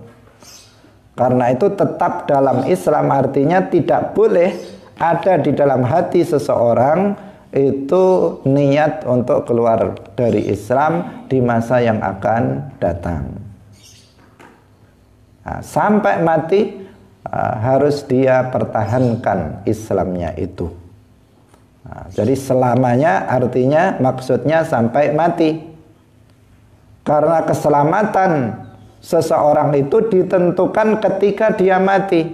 Karena itu tetap dalam Islam artinya tidak boleh ada di dalam hati seseorang itu niat untuk keluar dari Islam di masa yang akan datang. Sampai mati harus dia pertahankan Islamnya itu. Jadi selamanya artinya maksudnya sampai mati. Karena keselamatan seseorang itu ditentukan ketika dia mati.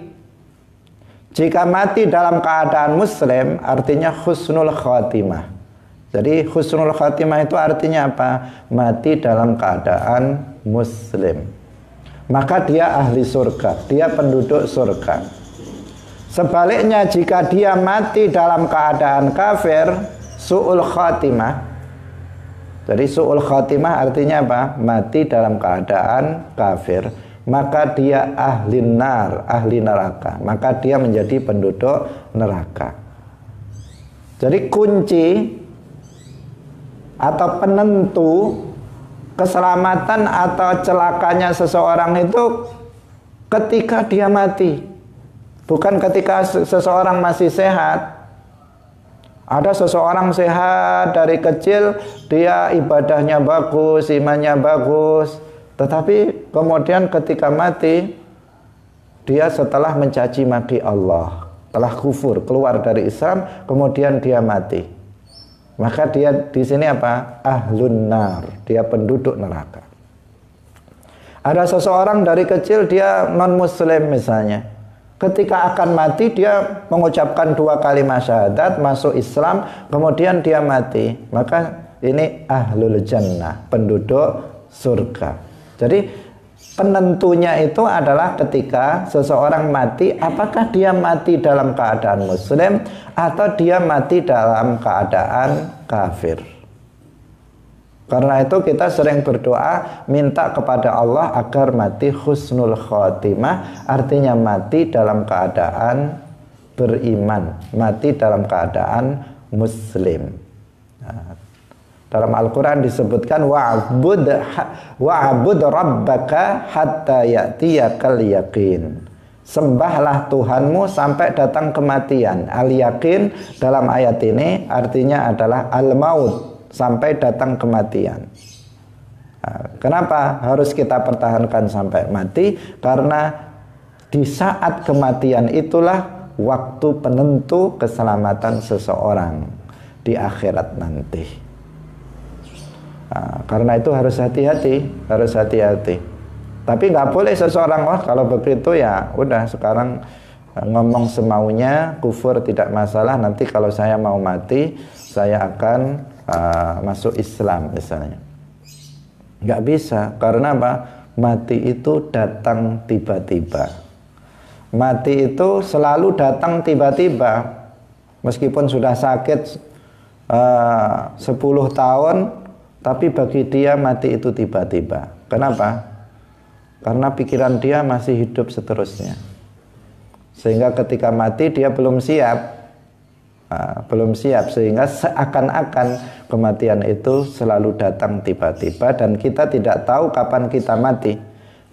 Jika mati dalam keadaan muslim artinya husnul khatimah. Jadi husnul khatimah itu artinya apa? Mati dalam keadaan muslim, maka dia ahli surga, dia penduduk surga. Sebaliknya jika dia mati dalam keadaan kafir, su'ul khatimah. Jadi su'ul khatimah artinya apa? Mati dalam keadaan kafir, maka dia ahli nar, ahli neraka, maka dia menjadi penduduk neraka. Jadi kunci atau penentu keselamatan atau celakanya seseorang itu ketika dia mati, bukan ketika seseorang masih sehat. Ada seseorang sehat dari kecil, dia ibadahnya bagus, imannya bagus, tetapi kemudian ketika mati, dia setelah mencaci maki Allah, telah kufur, keluar dari Islam, kemudian dia mati. Maka dia di sini apa? Ahlun nar, dia penduduk neraka. Ada seseorang dari kecil dia non muslim misalnya, ketika akan mati dia mengucapkan 2 kalimat syahadat, masuk Islam, kemudian dia mati, maka ini ahlul jannah, penduduk surga. Jadi penentunya itu adalah ketika seseorang mati, apakah dia mati dalam keadaan muslim atau dia mati dalam keadaan kafir. Karena itu kita sering berdoa minta kepada Allah agar mati husnul khotimah, artinya mati dalam keadaan beriman, mati dalam keadaan muslim. Dalam Al-Quran disebutkan wa'bud rabbaka hatta ya'tiyakal yaqin. Sembahlah Tuhanmu sampai datang kematian. Al-yaqin dalam ayat ini artinya adalah al-maut, sampai datang kematian. Nah, kenapa harus kita pertahankan sampai mati? Karena di saat kematian itulah waktu penentu keselamatan seseorang di akhirat nanti. Nah, karena itu harus hati-hati. Tapi nggak boleh seseorang, kalau begitu ya udah sekarang ngomong semaunya, kufur tidak masalah. Nanti kalau saya mau mati, saya akan masuk Islam misalnya. Nggak bisa, karena apa? Mati itu datang tiba-tiba. Mati itu selalu datang tiba-tiba. Meskipun sudah sakit 10 tahun, tapi bagi dia mati itu tiba-tiba. Kenapa? Karena pikiran dia masih hidup seterusnya. Sehingga ketika mati dia belum siap. Sehingga seakan-akan kematian itu selalu datang tiba-tiba dan kita tidak tahu kapan kita mati.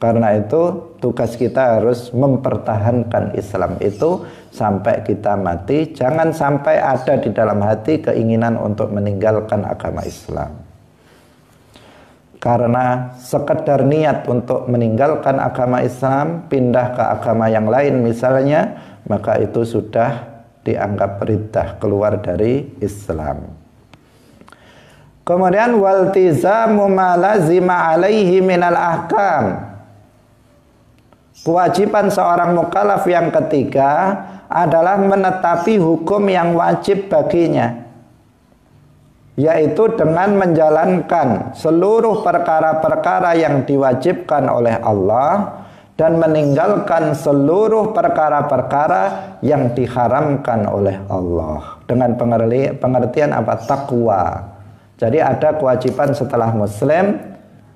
Karena itu tugas kita harus mempertahankan Islam itu sampai kita mati. Jangan sampai ada di dalam hati keinginan untuk meninggalkan agama Islam. Karena sekedar niat untuk meninggalkan agama Islam, pindah ke agama yang lain misalnya, maka itu sudah dianggap riddah, keluar dari Islam. Kemudian waltizamu ma lazima alaihi minal ahkam. Kewajiban seorang mukallaf yang ketiga adalah menetapi hukum yang wajib baginya, yaitu dengan menjalankan seluruh perkara-perkara yang diwajibkan oleh Allah dan meninggalkan seluruh perkara-perkara yang diharamkan oleh Allah. Dengan pengertian apa? Takwa. Jadi ada kewajiban setelah muslim,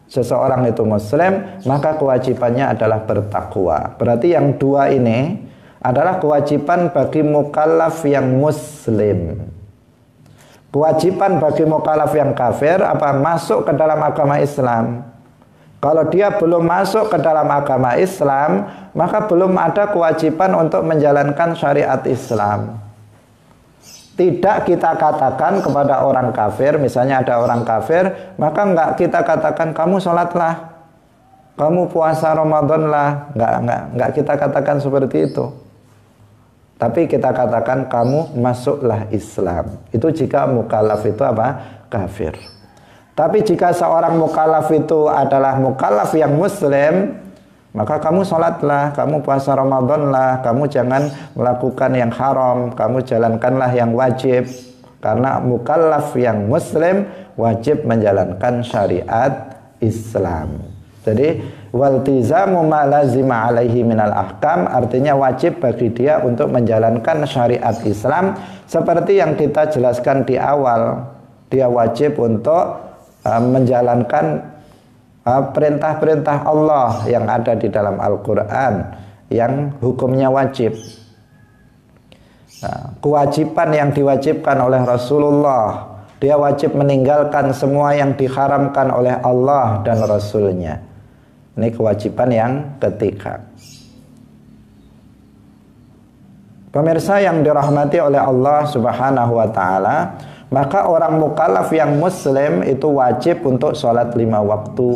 seseorang itu muslim, maka kewajibannya adalah bertakwa. Berarti yang dua ini adalah kewajiban bagi mukallaf yang muslim. Kewajiban bagi mukallaf yang kafir apa? Masuk ke dalam agama Islam. Kalau dia belum masuk ke dalam agama Islam, maka belum ada kewajiban untuk menjalankan syariat Islam. Tidak kita katakan kepada orang kafir, misalnya ada orang kafir, maka enggak kita katakan kamu sholatlah, kamu puasa Ramadan lah, enggak kita katakan seperti itu. Tapi kita katakan kamu masuklah Islam. Itu jika mukallaf itu apa? Kafir. Tapi jika seorang mukallaf itu adalah mukallaf yang muslim, maka kamu sholatlah, kamu puasa Ramadan lah, kamu jangan melakukan yang haram, kamu jalankanlah yang wajib. Karena mukallaf yang muslim wajib menjalankan syariat Islam. Jadi waltizamu ma lazima alaihi minal ahkam artinya wajib bagi dia untuk menjalankan syariat Islam seperti yang kita jelaskan di awal. Dia wajib untuk menjalankan perintah-perintah Allah yang ada di dalam Al-Quran yang hukumnya wajib. Kewajiban yang diwajibkan oleh Rasulullah, dia wajib meninggalkan semua yang diharamkan oleh Allah dan Rasulnya. Ini kewajiban yang ketiga. Pemirsa yang dirahmati oleh Allah Subhanahu wa ta'ala, maka orang mukallaf yang muslim itu wajib untuk sholat 5 waktu,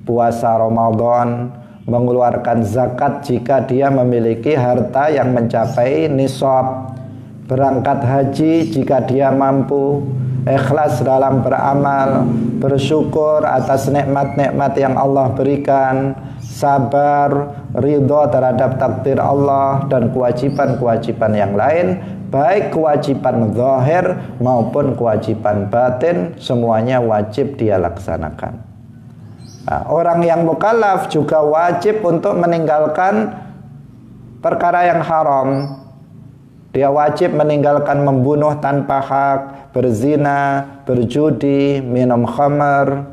puasa Ramadan, mengeluarkan zakat jika dia memiliki harta yang mencapai nisab, berangkat haji jika dia mampu, ikhlas dalam beramal, bersyukur atas nikmat-nikmat yang Allah berikan, sabar, ridho terhadap takdir Allah, dan kewajiban-kewajiban yang lain, baik kewajiban zahir maupun kewajiban batin, semuanya wajib dia laksanakan. Orang yang mukallaf juga wajib untuk meninggalkan perkara yang haram. Dia wajib meninggalkan membunuh tanpa hak, berzina, berjudi, minum khamar,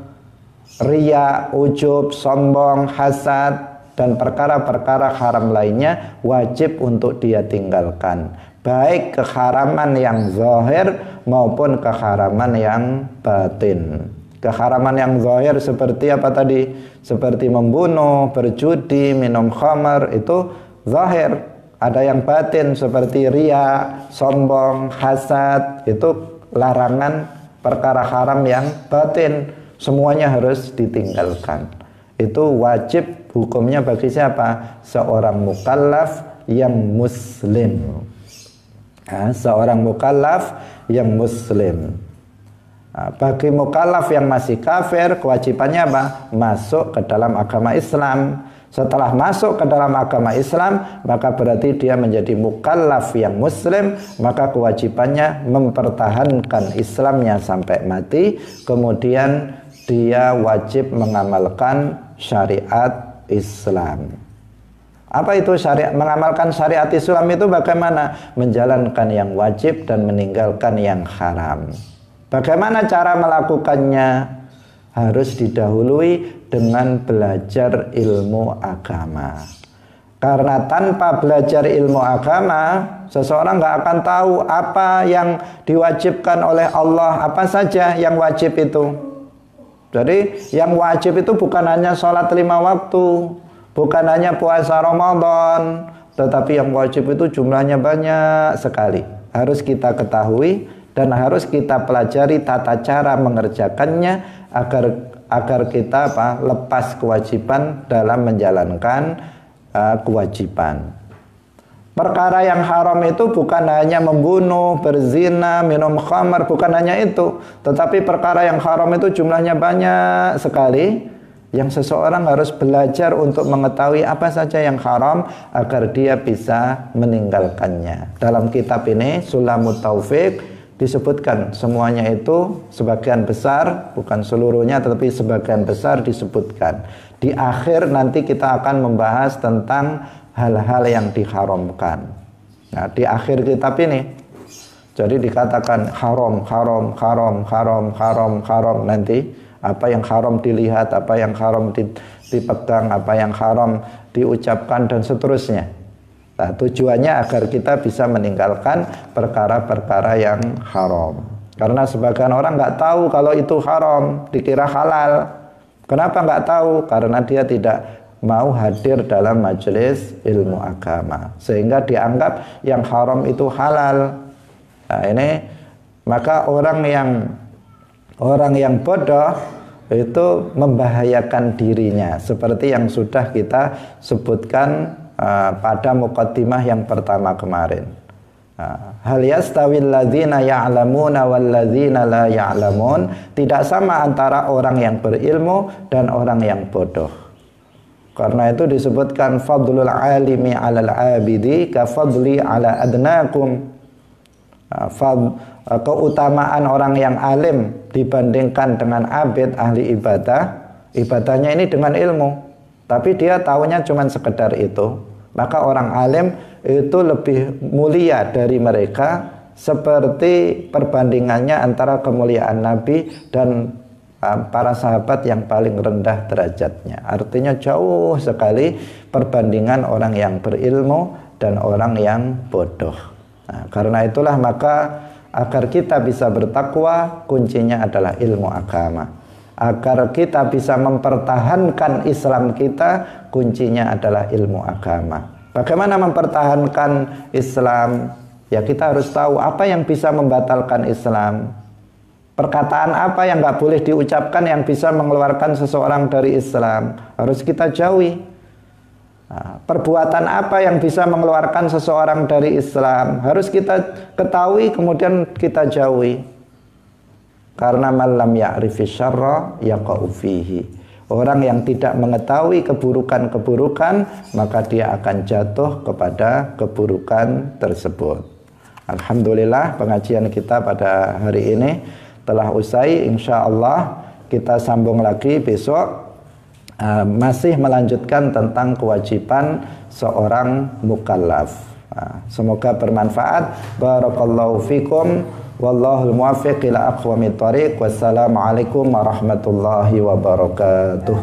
riya, ujub, sombong, hasad, dan perkara-perkara haram lainnya wajib untuk dia tinggalkan. baik keharaman yang zahir maupun keharaman yang batin. Keharaman yang zahir seperti apa tadi? Seperti membunuh, berjudi, minum khamar, itu zahir. Ada yang batin seperti riya, sombong, hasad, itu larangan perkara haram yang batin. Semuanya harus ditinggalkan. Itu wajib hukumnya bagi siapa? Seorang mukallaf yang muslim. Seorang mukallaf yang muslim. Bagi mukallaf yang masih kafir, kewajibannya apa? Masuk ke dalam agama Islam. Setelah masuk ke dalam agama Islam, maka berarti dia menjadi mukallaf yang muslim, maka kewajibannya mempertahankan Islamnya sampai mati, kemudian dia wajib mengamalkan syariat Islam. Apa itu syariat? Mengamalkan syariat Islam itu bagaimana? Menjalankan yang wajib dan meninggalkan yang haram. Bagaimana cara melakukannya? Harus didahului dengan belajar ilmu agama. Karena tanpa belajar ilmu agama, seseorang nggak akan tahu apa yang diwajibkan oleh Allah, apa saja yang wajib itu. Jadi yang wajib itu bukan hanya sholat 5 waktu, bukan hanya puasa Ramadan, tetapi yang wajib itu jumlahnya banyak sekali. Harus kita ketahui dan harus kita pelajari tata cara mengerjakannya agar kita lepas kewajiban dalam menjalankan kewajiban. Perkara yang haram itu bukan hanya membunuh, berzina, minum khamar, bukan hanya itu, tetapi perkara yang haram itu jumlahnya banyak sekali, yang seseorang harus belajar untuk mengetahui apa saja yang haram agar dia bisa meninggalkannya. Dalam kitab ini Sulamut Taufik disebutkan semuanya itu, sebagian besar, bukan seluruhnya tetapi sebagian besar disebutkan. Di akhir nanti kita akan membahas tentang hal-hal yang diharamkan. Nah, di akhir kitab ini jadi dikatakan haram, haram, haram, haram, haram, haram. Nanti apa yang haram dilihat, apa yang haram dipegang, apa yang haram diucapkan dan seterusnya. Nah, tujuannya agar kita bisa meninggalkan perkara-perkara yang haram. Karena sebagian orang nggak tahu kalau itu haram, dikira halal. Kenapa nggak tahu? Karena dia tidak mau hadir dalam majelis ilmu agama, sehingga dianggap yang haram itu halal. Nah, ini maka orang yang bodoh itu membahayakan dirinya, seperti yang sudah kita sebutkan pada muqaddimah yang pertama kemarin. Hal yastawil ladzina ya'lamuna wal ladzina la ya'lamun. Tidak sama antara orang yang berilmu dan orang yang bodoh. Karena itu disebutkan fadlul alimi 'alal 'abidi ka fadli 'ala adnakum. Keutamaan orang yang alim dibandingkan dengan abid ahli ibadah. Ibadahnya ini dengan ilmu, tapi dia tahunya cuma sekedar itu. Maka orang alim itu lebih mulia dari mereka, seperti perbandingannya antara kemuliaan Nabi dan para sahabat yang paling rendah derajatnya. Artinya jauh sekali perbandingan orang yang berilmu dan orang yang bodoh. Nah, karena itulah maka agar kita bisa bertakwa, kuncinya adalah ilmu agama. Agar kita bisa mempertahankan Islam kita, kuncinya adalah ilmu agama. Bagaimana mempertahankan Islam? Ya, kita harus tahu apa yang bisa membatalkan Islam. Perkataan apa yang nggak boleh diucapkan yang bisa mengeluarkan seseorang dari Islam, harus kita jauhi. Nah, perbuatan apa yang bisa mengeluarkan seseorang dari Islam, harus kita ketahui kemudian kita jauhi. Karena malam ya'rifi syarra yaqa'u fihi. Orang yang tidak mengetahui keburukan-keburukan, maka dia akan jatuh kepada keburukan tersebut. Alhamdulillah, pengajian kita pada hari ini telah usai. Insya Allah kita sambung lagi besok, masih melanjutkan tentang kewajiban seorang mukallaf. Semoga bermanfaat. Barakallahu fikum. Wallahul muwaffiq ila aqwamit thoriq. Wassalamualaikum warahmatullahi wabarakatuh.